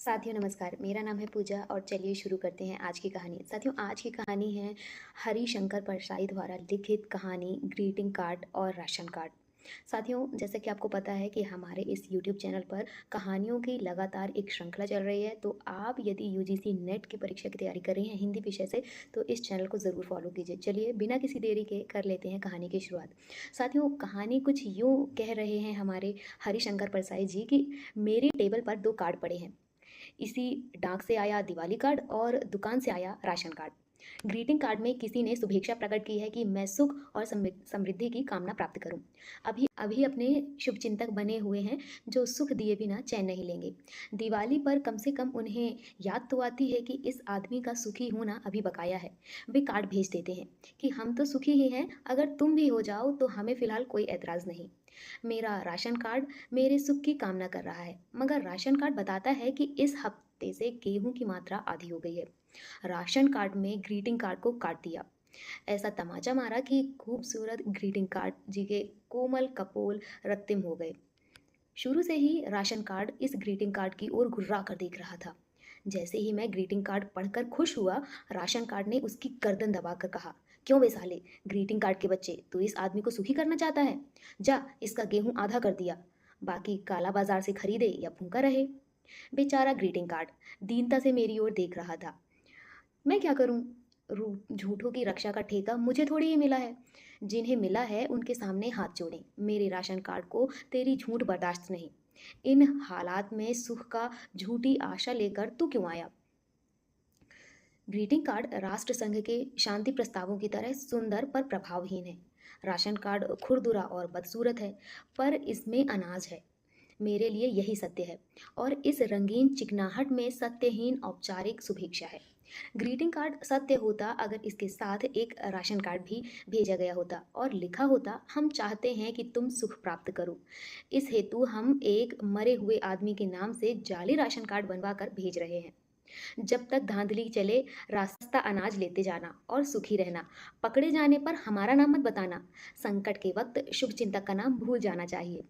साथियों नमस्कार, मेरा नाम है पूजा और चलिए शुरू करते हैं आज की कहानी। साथियों आज की कहानी है हरिशंकर परसाई द्वारा लिखित कहानी ग्रीटिंग कार्ड और राशन कार्ड। साथियों जैसा कि आपको पता है कि हमारे इस यूट्यूब चैनल पर कहानियों की लगातार एक श्रृंखला चल रही है, तो आप यदि यूजीसी नेट की परीक्षा की तैयारी कर रही हैं हिंदी विषय से तो इस चैनल को ज़रूर फॉलो कीजिए। चलिए बिना किसी देरी के कर लेते हैं कहानी की शुरुआत। साथियों कहानी कुछ यूँ कह रहे हैं हमारे हरिशंकर परसाई जी कि मेरी टेबल पर 2 कार्ड पड़े हैं। इसी डाक से आया दिवाली कार्ड और दुकान से आया राशन कार्ड। ग्रीटिंग कार्ड में किसी ने शुभेच्छा प्रकट की है कि मैं सुख और समृद्धि की कामना प्राप्त करूं। अभी अभी अपने शुभचिंतक बने हुए हैं जो सुख दिए बिना चैन नहीं लेंगे। दिवाली पर कम से कम उन्हें याद तो आती है कि इस आदमी का सुखी होना अभी बकाया है। वे कार्ड भेज देते हैं कि हम तो सुखी ही हैं, अगर तुम भी हो जाओ तो हमें फिलहाल कोई एतराज़ नहीं। मेरा राशन कार्ड मेरे सुख की कामना कर रहा है, मगर राशन कार्ड बताता है कि इस हफ्ते से गेहूं की मात्रा आधी हो गई है। राशन कार्ड में ग्रीटिंग कार्ड को काट दिया। ऐसा तमाचा मारा कि खूबसूरत ग्रीटिंग कार्ड जी के कोमल कपोल रक्तिम हो गए। शुरू से ही राशन कार्ड इस ग्रीटिंग कार्ड की ओर घुर्रा कर देख रहा था। जैसे ही मैं ग्रीटिंग कार्ड पढ़कर खुश हुआ, राशन कार्ड ने उसकी गर्दन दबाकर कहा, क्यों बे साले, ग्रीटिंग कार्ड के बच्चे, तू इस आदमी को सुखी करना चाहता है? जा, इसका गेहूं आधा कर दिया, बाकी काला बाजार से खरीदे या भूखा रहे। बेचारा ग्रीटिंग कार्ड दीनता से मेरी ओर देख रहा था। मैं क्या करूं? झूठों की रक्षा का ठेका मुझे थोड़ी ही मिला है। जिन्हें मिला है उनके सामने हाथ जोड़ें। मेरे राशन कार्ड को तेरी झूठ बर्दाश्त नहीं। इन हालात में सुख का झूठी आशा लेकर तू क्यों आया? ग्रीटिंग कार्ड राष्ट्र संघ के शांति प्रस्तावों की तरह सुंदर पर प्रभावहीन है। राशन कार्ड खुरदुरा और बदसूरत है, पर इसमें अनाज है। मेरे लिए यही सत्य है, और इस रंगीन चिकनाहट में सत्यहीन औपचारिक शुभेच्छा है। ग्रीटिंग कार्ड सत्य होता अगर इसके साथ एक राशन कार्ड भी भेजा गया होता और लिखा होता, हम चाहते हैं कि तुम सुख प्राप्त करो। इस हेतु हम एक मरे हुए आदमी के नाम से जाली राशन कार्ड बनवा कर भेज रहे हैं। जब तक धांधली चले, रास्ता अनाज लेते जाना और सुखी रहना। पकड़े जाने पर हमारा नाम मत बताना। संकट के वक्त शुभ चिंतक का नाम भूल जाना चाहिए।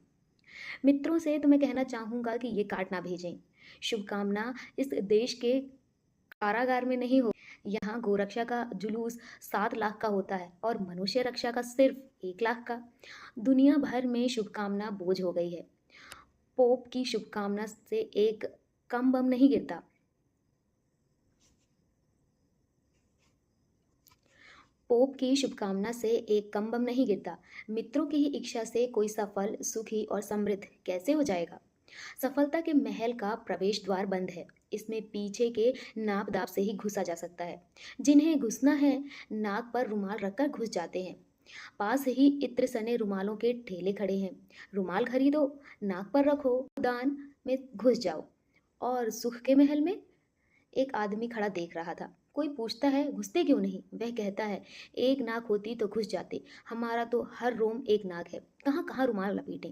मित्रों से तो मैं कहना चाहूँगा कि ये कार्ड ना भेजें। शुभकामना इस देश के कारागार में नहीं हो। यहाँ गोरक्षा का जुलूस 7 लाख का होता है और मनुष्य रक्षा का सिर्फ 1 लाख का। दुनिया भर में शुभकामना बोझ हो गई है। पोप की शुभकामना से एक कम बम नहीं गिरता। पोप की शुभकामना से एक कम बम नहीं गिरता। मित्रों की ही इच्छा से कोई सफल, सुखी और समृद्ध कैसे हो जाएगा? सफलता के महल का प्रवेश द्वार बंद है। इसमें पीछे के नाप दाप से ही घुसा जा सकता है। जिन्हें घुसना है, नाक पर रुमाल रखकर घुस जाते हैं। पास ही इत्र सने रुमालों के ठेले खड़े हैं। रुमाल खरीदो, नाक पर रखो, दान में घुस जाओ। और सुख के महल में एक आदमी खड़ा देख रहा था। कोई पूछता है घुसते क्यों नहीं? वह कहता है, एक नाक होती तो घुस जाते, हमारा तो हर रोम एक नाक है, कहाँ कहाँ रुमाल लपेटें।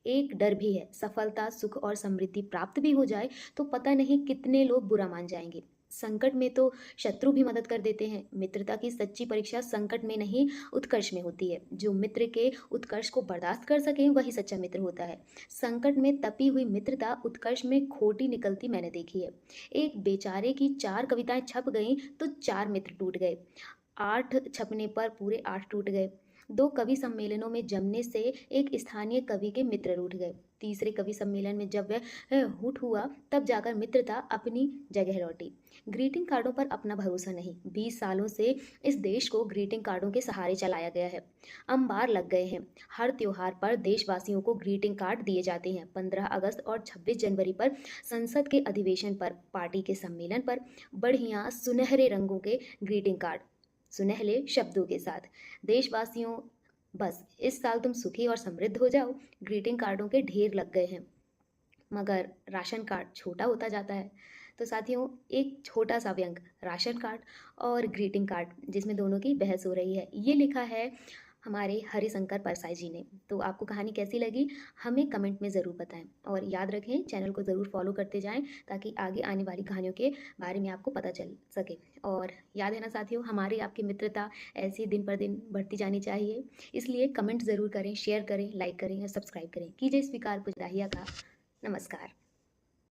एक डर भी है, सफलता, सुख और समृद्धि प्राप्त भी हो जाए तो पता नहीं कितने लोग बुरा मान जाएंगे। संकट में तो शत्रु भी मदद कर देते हैं। मित्रता की सच्ची परीक्षा संकट में नहीं, उत्कर्ष में होती है। जो मित्र के उत्कर्ष को बर्दाश्त कर सके वही सच्चा मित्र होता है। संकट में तपी हुई मित्रता उत्कर्ष में खोटी निकलती मैंने देखी है। एक बेचारे की 4 कविताएं छप गईं तो 4 मित्र टूट गए। 8 छपने पर पूरे 8 टूट गए। 2 कवि सम्मेलनों में जमने से एक स्थानीय कवि के मित्र रूठ गए। तीसरे कवि सम्मेलन में जब वह हुट हुआ तब जाकर मित्रता अपनी जगह लौटी। ग्रीटिंग कार्डों पर अपना भरोसा नहीं। 20 सालों से इस देश को ग्रीटिंग कार्डों के सहारे चलाया गया है। अंबार लग गए हैं। हर त्योहार पर देशवासियों को ग्रीटिंग कार्ड दिए जाते हैं। 15 अगस्त और 26 जनवरी पर संसद के अधिवेशन पर, पार्टी के सम्मेलन पर बढ़िया सुनहरे रंगों के ग्रीटिंग कार्ड, सुनहले शब्दों के साथ, देशवासियों बस इस साल तुम सुखी और समृद्ध हो जाओ। ग्रीटिंग कार्डों के ढेर लग गए हैं, मगर राशन कार्ड छोटा होता जाता है। तो साथियों एक छोटा सा व्यंग, राशन कार्ड और ग्रीटिंग कार्ड, जिसमें दोनों की बहस हो रही है, ये लिखा है हमारे हरिशंकर परसाई जी ने। तो आपको कहानी कैसी लगी हमें कमेंट में ज़रूर बताएं, और याद रखें चैनल को ज़रूर फॉलो करते जाएं ताकि आगे आने वाली कहानियों के बारे में आपको पता चल सके। और याद है ना साथियों, हमारी आपकी मित्रता ऐसी दिन पर दिन बढ़ती जानी चाहिए। इसलिए कमेंट ज़रूर करें, शेयर करें, लाइक करें और सब्सक्राइब करें। कीजिए स्वीकार पुजाहिया का। नमस्कार।